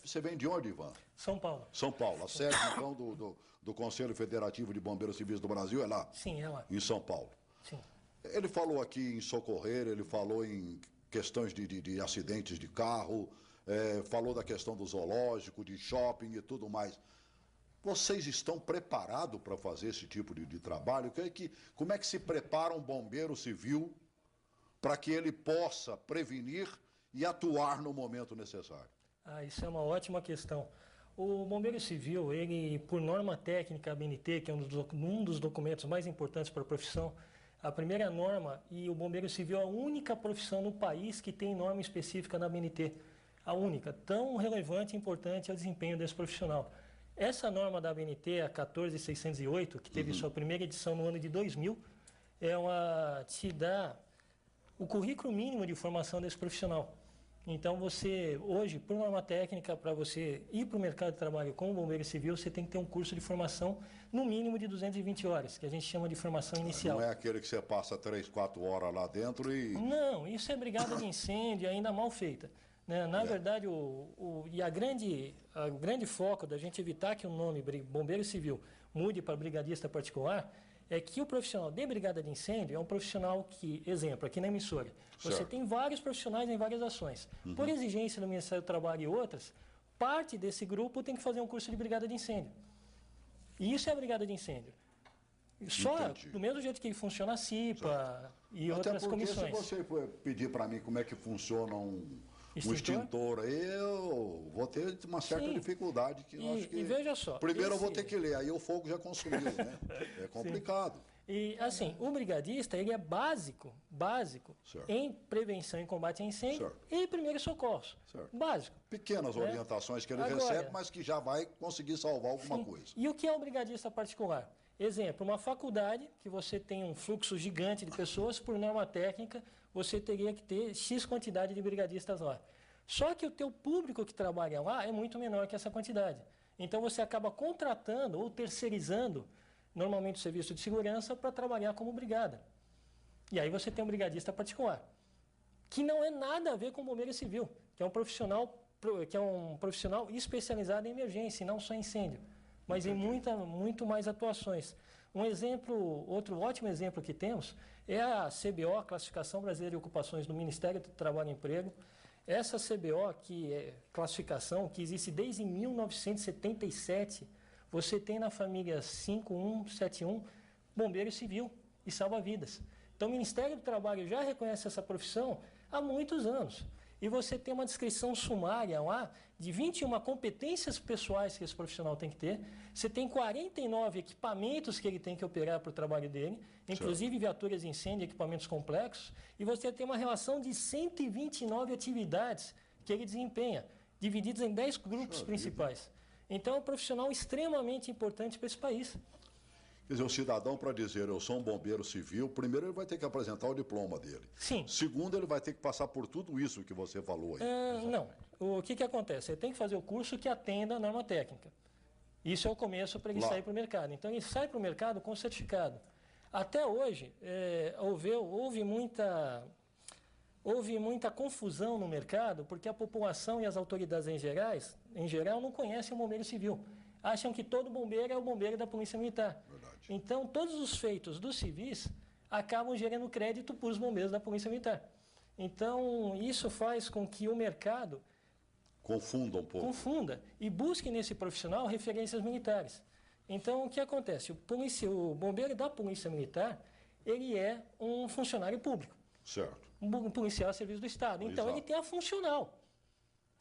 Você vem de onde, Ivan? São Paulo. São Paulo. A sede, então, do Conselho Federativo de Bombeiros Civis do Brasil é lá? Sim, é lá. Em São Paulo. Sim. Ele falou aqui em socorrer, ele falou em questões de acidentes de carro, falou da questão do zoológico, de shopping e tudo mais. Vocês estão preparados para fazer esse tipo de trabalho? Como é que se prepara um bombeiro civil para que ele possa prevenir e atuar no momento necessário? Isso é uma ótima questão. O bombeiro civil, ele, por norma técnica, a ABNT, que é um dos documentos mais importantes para a profissão, a primeira norma, e o bombeiro civil é a única profissão no país que tem norma específica na ABNT. A única, tão relevante e importante é o desempenho desse profissional. Essa norma da ABNT, a 14608, que teve sua primeira edição no ano de 2000, ela te dá o currículo mínimo de formação desse profissional. Então você, hoje, por norma técnica, para você ir para o mercado de trabalho como bombeiro civil, você tem que ter um curso de formação no mínimo de 220 horas, que a gente chama de formação inicial. Não é aquele que você passa 3, 4 horas lá dentro e... Não, isso é brigada de incêndio ainda mal feita. Né? Na verdade, a grande foco da gente evitar que o nome bombeiro civil mude para brigadista particular é que o profissional de brigada de incêndio é um profissional que, exemplo, aqui na emissora, você tem vários profissionais em várias ações. Por exigência do Ministério do Trabalho e outras, parte desse grupo tem que fazer um curso de brigada de incêndio. E isso é a brigada de incêndio. Só do mesmo jeito que funciona a CIPA e outras comissões. Se você pedir para mim como é que funciona um extintor, eu vou ter uma certa dificuldade que eu acho que... E veja só... Primeiro eu vou ter que ler, aí o fogo já consumiu, né? É complicado. Sim. E assim, o brigadista, ele é básico em prevenção e combate a incêndio e primeiros socorros. Básico. Pequenas orientações que ele recebe, mas que já vai conseguir salvar alguma coisa. E o que é um brigadista particular? Exemplo, uma faculdade que você tem um fluxo gigante de pessoas, por norma técnica, você teria que ter X quantidade de brigadistas lá. Só que o teu público que trabalha lá é muito menor que essa quantidade. Então você acaba contratando ou terceirizando, normalmente o serviço de segurança, para trabalhar como brigada. E aí você tem um brigadista particular, que não é nada a ver com o bombeiro civil, que é um profissional especializado em emergência, e não só em incêndio, mas em muito mais atuações. Um exemplo, outro ótimo exemplo que temos é a CBO, Classificação Brasileira de Ocupações do Ministério do Trabalho e Emprego. Essa CBO, que é classificação, que existe desde 1977, você tem na família 5171 bombeiro civil e salva-vidas. Então o Ministério do Trabalho já reconhece essa profissão há muitos anos. E você tem uma descrição sumária lá de 21 competências pessoais que esse profissional tem que ter. Você tem 49 equipamentos que ele tem que operar para o trabalho dele, inclusive viaturas de incêndio, equipamentos complexos. E você tem uma relação de 129 atividades que ele desempenha, divididas em 10 grupos principais. Então é um profissional extremamente importante para esse país. Quer dizer, o cidadão, para dizer eu sou um bombeiro civil, primeiro ele vai ter que apresentar o diploma dele. Sim. Segundo, ele vai ter que passar por tudo isso que você falou aí. Não. O que acontece? Você tem que fazer o curso que atenda a norma técnica. Isso é o começo para ele sair para o mercado. Então ele sai para o mercado com certificado. Até hoje, houve muita confusão no mercado, porque a população e as autoridades em geral não conhecem o bombeiro civil. Acham que todo bombeiro é o bombeiro da Polícia Militar. Verdade. Então, todos os feitos dos civis acabam gerando crédito para os bombeiros da Polícia Militar. Então, isso faz com que o mercado confunda um pouco. Confunda e busque nesse profissional referências militares. Então, o que acontece? O bombeiro da Polícia Militar, ele é um funcionário público. Certo. Um policial a serviço do Estado. Então, ele tem a funcional.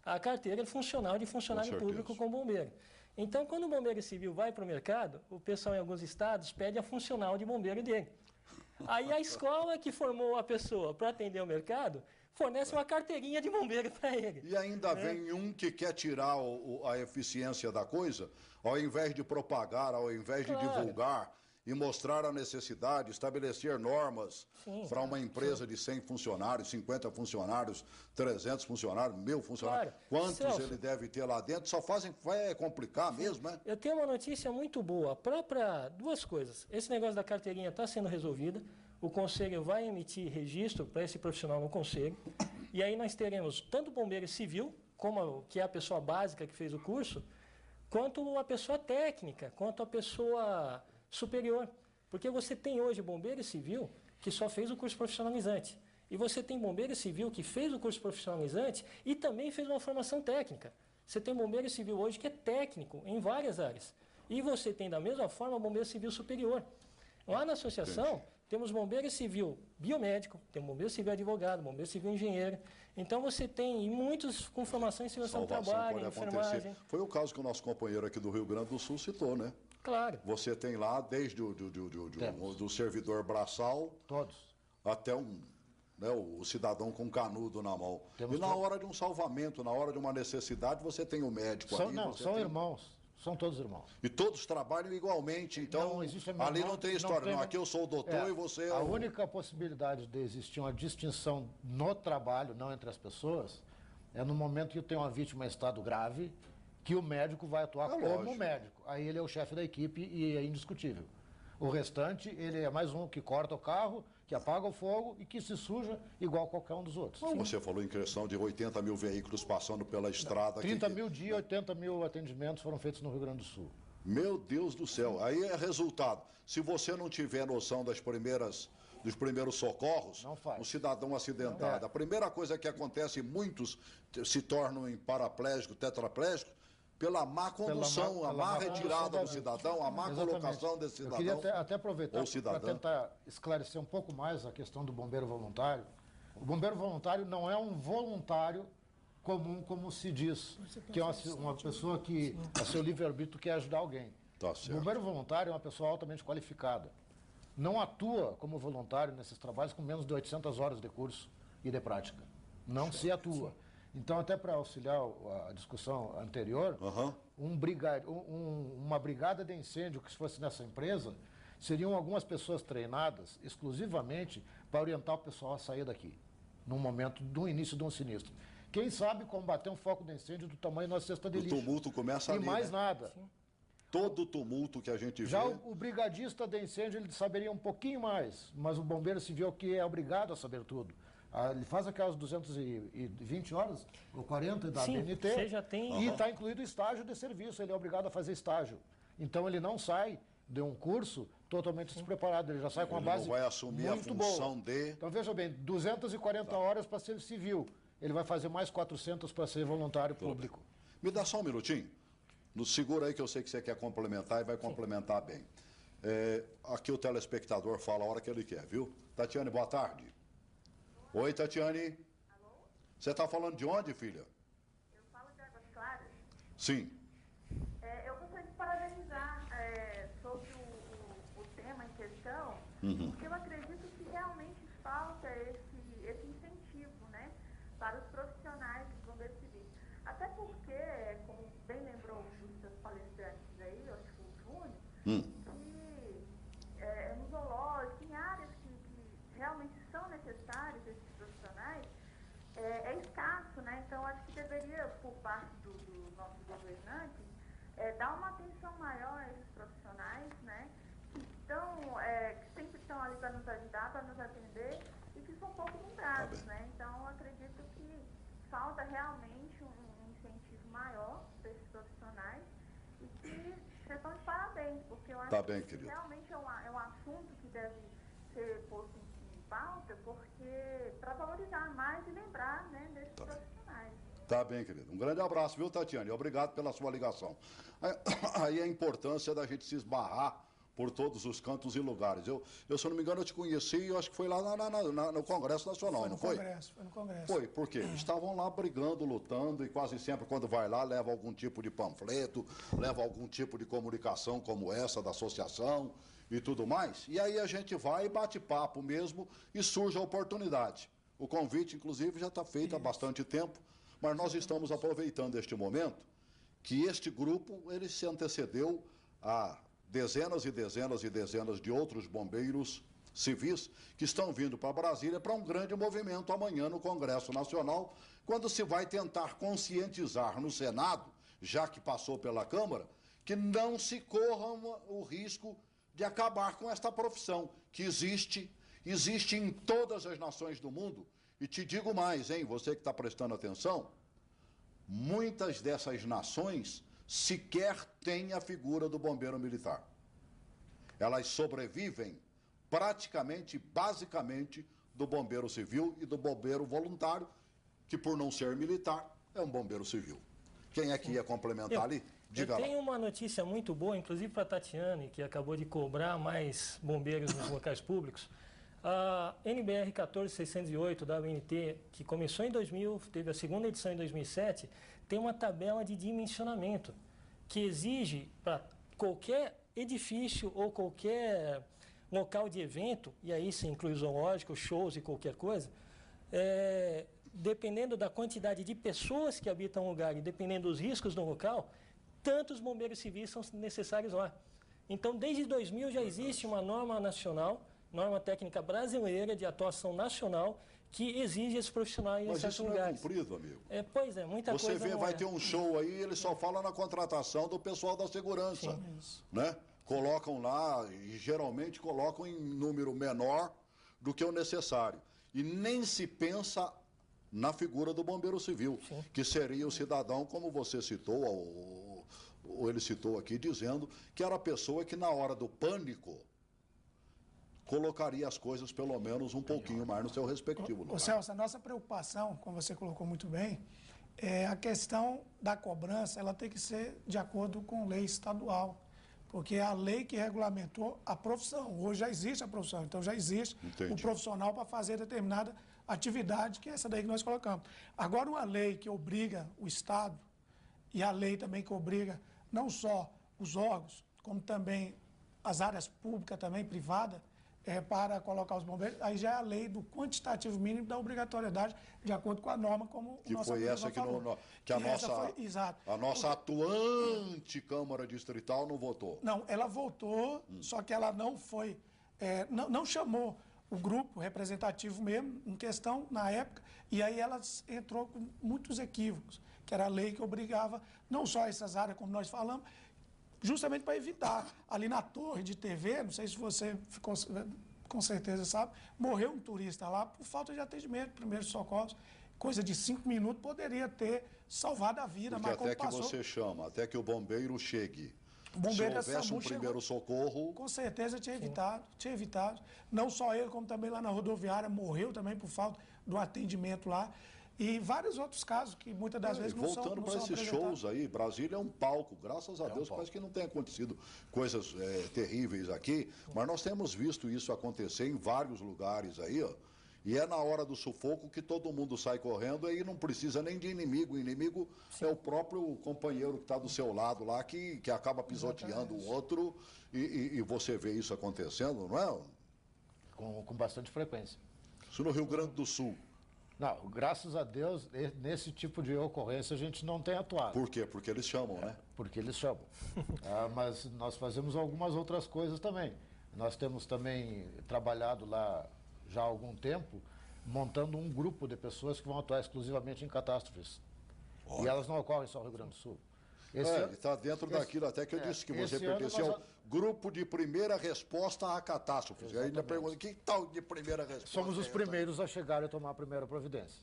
A carteira funcional de funcionário público com bombeiro. Então, quando o bombeiro civil vai para o mercado, o pessoal em alguns estados pede a funcional de bombeiro dele. Aí a escola que formou a pessoa para atender o mercado fornece uma carteirinha de bombeiro para ele. E ainda vem um que quer tirar a eficiência da coisa, ao invés de propagar, ao invés de divulgar e mostrar a necessidade, estabelecer normas para uma empresa de 100 funcionários, 50 funcionários, 300 funcionários, 1000 funcionários. Quantos Celso, ele deve ter lá dentro? Só vai complicar mesmo, né? Eu tenho uma notícia muito boa. Duas coisas. Esse negócio da carteirinha está sendo resolvido. O Conselho vai emitir registro para esse profissional no Conselho. E aí nós teremos tanto bombeiro civil como que é a pessoa básica que fez o curso, quanto a pessoa técnica, quanto a pessoa superior. Porque você tem hoje bombeiro civil que só fez o curso profissionalizante. E você tem bombeiro civil que fez o curso profissionalizante e também fez uma formação técnica. Você tem bombeiro civil hoje que é técnico em várias áreas. E você tem, da mesma forma, bombeiro civil superior. Lá na associação, temos bombeiro civil biomédico, tem bombeiro civil advogado, bombeiro civil engenheiro. Então você tem e muitos com formação em segurança do trabalho, em enfermagem. Foi o caso que o nosso companheiro aqui do Rio Grande do Sul citou, né? Claro. Você tem lá, desde do servidor braçal, todos, até o cidadão com canudo na mão. E na hora de um salvamento, na hora de uma necessidade, você tem o médico ali. Não, são irmãos. São todos irmãos. E todos trabalham igualmente, então não existe ali não tem história. Não, aqui eu sou o doutor e você é a única possibilidade de existir uma distinção no trabalho, não entre as pessoas, é no momento que tem uma vítima em estado grave, que o médico vai atuar como lógico. médico. Aí ele é o chefe da equipe e é indiscutível. O restante, ele é mais um que corta o carro, que apaga o fogo e que se suja igual qualquer um dos outros. Você falou em questão de 80 mil veículos passando pela estrada. 30 mil dias, 80 mil atendimentos foram feitos no Rio Grande do Sul. Meu Deus do céu, aí é resultado. Se você não tiver noção dos primeiros socorros, um cidadão acidentado, a primeira coisa que acontece, muitos se tornam em paraplégico, tetraplégico, pela má condução, a má retirada do cidadão, a má colocação desse cidadão. Eu queria até aproveitar para tentar esclarecer um pouco mais a questão do bombeiro voluntário. O bombeiro voluntário não é um voluntário comum, como se diz, que é uma pessoa que, a seu livre-arbítrio, quer ajudar alguém. Tá certo. O bombeiro voluntário é uma pessoa altamente qualificada. Não atua como voluntário nesses trabalhos com menos de 800 horas de curso e de prática. Não se atua. Então, até para auxiliar a discussão anterior, uma brigada de incêndio que se fosse nessa empresa, seriam algumas pessoas treinadas exclusivamente para orientar o pessoal a sair daqui, no momento do início de um sinistro. Quem sabe combater um foco de incêndio do tamanho da nossa cesta de lixo. O tumulto começa ali, e mais nada. Sim. Todo o tumulto que a gente vê... Já o brigadista de incêndio, ele saberia um pouquinho mais, mas o bombeiro civil que é obrigado a saber tudo. Ele faz aquelas 220 horas, ou 40 da ABNT, você já tem... e está incluído o estágio de serviço, ele é obrigado a fazer estágio. Então ele não sai de um curso totalmente despreparado, ele já sai com a base não vai assumir muito a função boa. de... Então veja bem, 240 horas para ser civil, ele vai fazer mais 400 para ser voluntário público. Me dá só um minutinho. Segura aí que eu sei que você quer complementar e vai complementar bem. Aqui o telespectador fala a hora que ele quer, viu? Tatiane, boa tarde. Oi, Tatiane. Alô? Você está falando de onde, filha? Eu falo de Águas Claras. Sim. Eu gostaria de parabenizar sobre o tema em questão, porque eu acredito que realmente falta esse incentivo, né, para os profissionais dos bombeiros civis. Até porque, como bem lembrou um dos seus palestrantes aí, eu acho que o Júnior, que no zoológico, em áreas que realmente são necessários esses profissionais, é escasso, né? Então, acho que deveria, por parte dos nossos governantes, dar uma atenção maior a esses profissionais, né? Que sempre estão ali para nos ajudar, para nos atender e que são pouco lembrados, né? Então, acredito que falta realmente um incentivo maior para esses profissionais e que já estão de parabéns, porque eu acho que realmente é um assunto que deve ser posto em pauta, porque para valorizar mais e lembrar, né, desses profissionais. Tá bem, querido. Um grande abraço, viu, Tatiane? Obrigado pela sua ligação. Aí a importância da gente se esbarrar por todos os cantos e lugares. Se eu não me engano, eu te conheci, eu acho que foi lá no Congresso Nacional, não foi? Foi no Congresso. Foi, por quê? Estavam lá brigando, lutando, e quase sempre, quando vai lá, leva algum tipo de panfleto, leva algum tipo de comunicação como essa da associação e tudo mais. E aí a gente vai e bate papo mesmo e surge a oportunidade. O convite, inclusive, já está feito há bastante tempo, mas nós estamos aproveitando este momento que este grupo, ele se antecedeu a dezenas e dezenas e dezenas de outros bombeiros civis que estão vindo para Brasília para um grande movimento amanhã no Congresso Nacional, quando se vai tentar conscientizar no Senado, já que passou pela Câmara, que não se corra o risco de acabar com esta profissão, que existe em todas as nações do mundo. E te digo mais, hein, você que está prestando atenção, muitas dessas nações sequer têm a figura do bombeiro militar. Elas sobrevivem praticamente, basicamente, do bombeiro civil e do bombeiro voluntário, que por não ser militar, é um bombeiro civil. Quem é que ia complementar ali? Diga lá. Eu tenho uma notícia muito boa, inclusive para a Tatiane, que acabou de cobrar mais bombeiros nos locais públicos. A NBR 14608 da ABNT, que começou em 2000, teve a segunda edição em 2007, tem uma tabela de dimensionamento que exige para qualquer edifício ou qualquer local de evento, e aí se inclui zoológico, shows e qualquer coisa, dependendo da quantidade de pessoas que habitam o lugar e dependendo dos riscos do local, tantos bombeiros civis são necessários lá. Então, desde 2000 já existe uma norma nacional, norma técnica brasileira de atuação nacional, que exige esses profissionais em certos lugares. Mas isso não é cumprido, amigo. Pois é, muita coisa Você vê, vai ter um show aí, ele só fala na contratação do pessoal da segurança. Sim. Né? Colocam lá, e geralmente colocam em número menor do que o necessário. E nem se pensa na figura do bombeiro civil, que seria o cidadão, como você citou, ou ele citou aqui, dizendo que era a pessoa que na hora do pânico colocaria as coisas pelo menos um pouquinho mais no seu respectivo lugar. Celso, a nossa preocupação, como você colocou muito bem, é a questão da cobrança, ela tem que ser de acordo com lei estadual, porque é a lei que regulamentou a profissão. Hoje já existe a profissão, então já existe o profissional para fazer determinada atividade, que é essa daí que nós colocamos. Agora, uma lei que obriga o Estado, e a lei também que obriga não só os órgãos, como também as áreas públicas, também privadas, para colocar os bombeiros, aí já é a lei do quantitativo mínimo da obrigatoriedade, de acordo com a norma, como que o nosso foi essa que, a nossa atuante Câmara Distrital não votou. Não, ela votou, só que ela não foi, não chamou o grupo representativo mesmo em questão na época, e aí ela entrou com muitos equívocos, que era a lei que obrigava não só essas áreas, como nós falamos, justamente para evitar. Ali na torre de TV, não sei se você ficou, com certeza sabe, morreu um turista lá por falta de atendimento, primeiros socorros, coisa de 5 minutos poderia ter salvado a vida. Porque mas até que você chama, até que o bombeiro chegue, o bombeiro se houvesse um primeiro socorro... Com certeza tinha evitado. Não só ele, como também lá na rodoviária, morreu também por falta do atendimento lá. E vários outros casos que muitas das vezes não são voltando para esses shows aí, Brasília é um palco, graças a Deus, parece que não tem acontecido coisas terríveis aqui, mas nós temos visto isso acontecer em vários lugares aí, ó, e é na hora do sufoco que todo mundo sai correndo e não precisa nem de inimigo. O inimigo é o próprio companheiro que está do seu lado lá, que acaba pisoteando o outro, e você vê isso acontecendo, não é? Com bastante frequência. Isso no Rio Grande do Sul. Não, graças a Deus, nesse tipo de ocorrência a gente não tem atuado. Por quê? Porque eles chamam, né? Porque eles chamam. Mas nós fazemos algumas outras coisas também. Nós temos também trabalhado lá já há algum tempo, montando um grupo de pessoas que vão atuar exclusivamente em catástrofes. Olha. E elas não ocorrem só no Rio Grande do Sul. Está dentro daquilo até que eu disse, que você pertenceu ao grupo de primeira resposta a catástrofes. E ainda pergunta, que tal de primeira resposta? Somos os primeiros a chegar e tomar a primeira providência.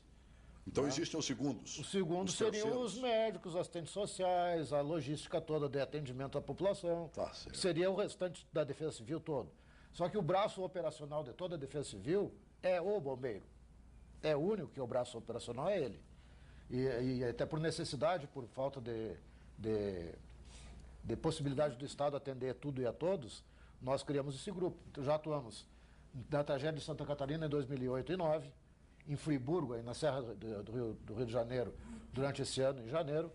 Então existem os segundos? Os segundos seriam os médicos, os assistentes sociais, a logística toda de atendimento à população. Tá certo. Que seria o restante da Defesa Civil todo. Só que o braço operacional de toda a Defesa Civil é o bombeiro. É o único que o braço operacional é ele. E até por necessidade, por falta de possibilidade do Estado atender tudo e a todos, nós criamos esse grupo. Então, já atuamos na tragédia de Santa Catarina em 2008 e 2009, em Friburgo, aí na Serra do Rio de Janeiro, durante esse ano, em janeiro.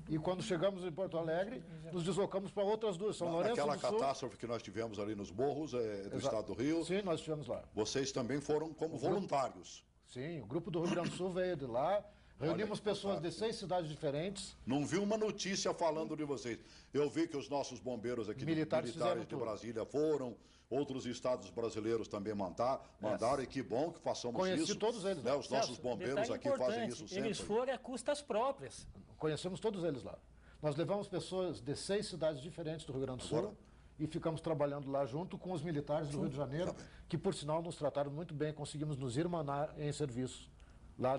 E quando chegamos em Porto Alegre, nos deslocamos para outras duas, São Lourenço do Sul. Aquela catástrofe que nós tivemos ali nos morros do estado do Rio. Sim, nós estivemos lá. Vocês também foram como voluntários. Sim, o grupo do Rio Grande do Sul veio de lá. Reunimos pessoas de 6 cidades diferentes. Não vi uma notícia falando de vocês. Eu vi que os nossos bombeiros aqui militares de Brasília foram, outros estados brasileiros também mandaram, e que bom que façamos isso. Conheci todos eles. Né? Os nossos bombeiros aqui fazem isso sempre. Eles foram a custas próprias. Conhecemos todos eles lá. Nós levamos pessoas de 6 cidades diferentes do Rio Grande do Sul e ficamos trabalhando lá junto com os militares do Rio de Janeiro, que por sinal nos trataram muito bem, conseguimos nos irmanar em serviço lá na